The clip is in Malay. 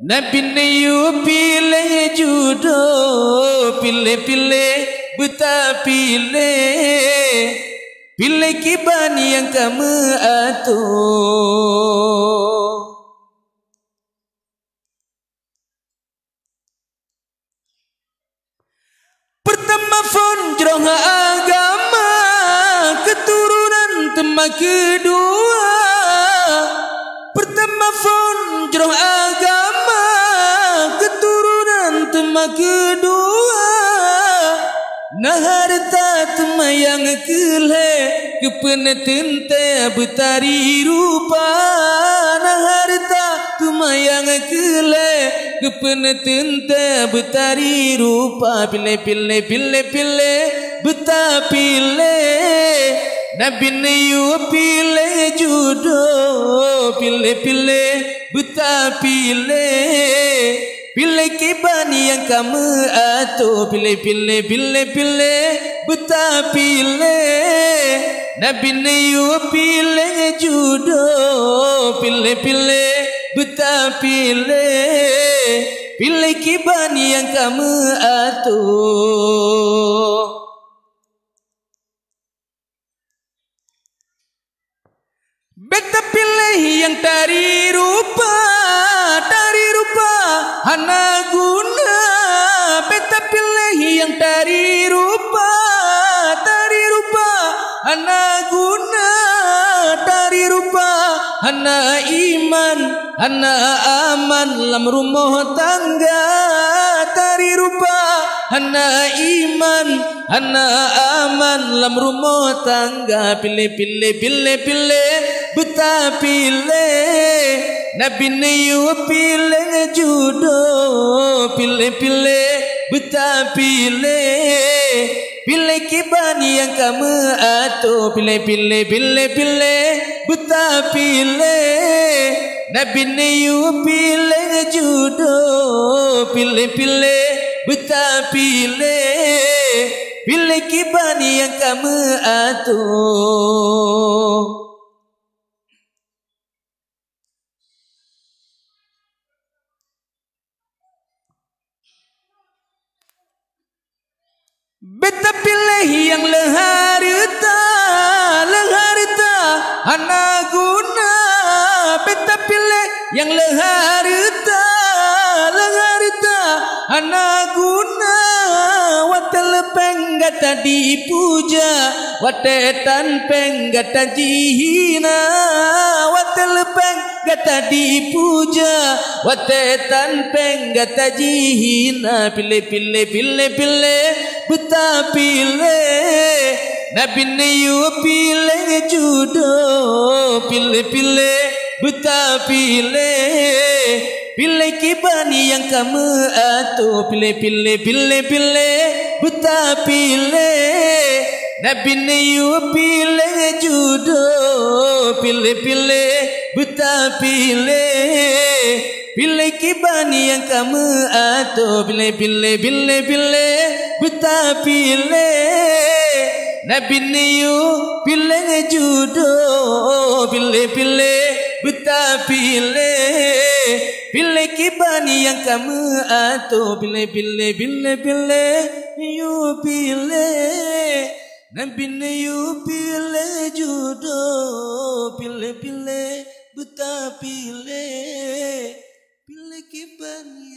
Nabi Nayu pilih jodoh, pilih-pilih buta pilih, pilih kiban yang kamu atur. Pertama fonjroh agama, keturunan tema kedua. Pertama fonjroh agama, keturunan tema kedua. Nah harta tema yang kele, kepeneten te betari rupa. Nah harta tema yang kele, kepeneten te betari rupa. Pilih-pilih, pilih-pilih, beta pilih. Nabi Nayu pilih jodoh, pilih-pilih, beta pilih, pilih kiban yang kamu atur. Pilih-pilih, pilih-pilih, beta pilih. Nabi Nayu pilih jodoh, pilih-pilih, beta pilih, pilih kiban yang kamu atur. Beta pilih yang dari rupa hana guna. Beta pilih yang dari rupa hana guna. Dari rupa hana iman, hana aman lam rumah tangga. Dari rupa hana iman, hana aman lam rumah tangga. Pilih-pilih, pilih-pilih, beta pilih. Nabi Nayu pilih jodoh, pilih-pilih, beta pilih, pilih kiban yang kamu atur. Pilih-pilih, pilih-pilih, beta pilih. Nabi Nayu pilih jodoh, pilih-pilih, beta pilih, pilih kiban yang kamu atur. Beta pilih yang leharita hana guna. Beta pilih yang leharita hana guna. Watel penggata dipuja, watetan penggata jihina. Watel penggata dipuja, watetan penggata jihina. Pilih-pilih, pilih-pilih, beta pilih. Nabi Nayu pilih jodoh, pilih-pilih, beta pilih, pilih kiban yang kamu atur. Pilih-pilih, pilih-pilih, beta pilih. Nabi Nayu pilih jodoh, pilih-pilih, beta pilih, pilih kiban yang kamu atur. Pilih-pilih, pilih-pilih, beta pilih. Nabi Nayu pilih jodoh, pilih-pilih, beta pilih, pilih kiban yang kamu atur. Pilih-pilih, pilih-pilih, you pilih. Nabi Nayu pilih jodoh, pilih-pilih, beta pilih, pilih kiban.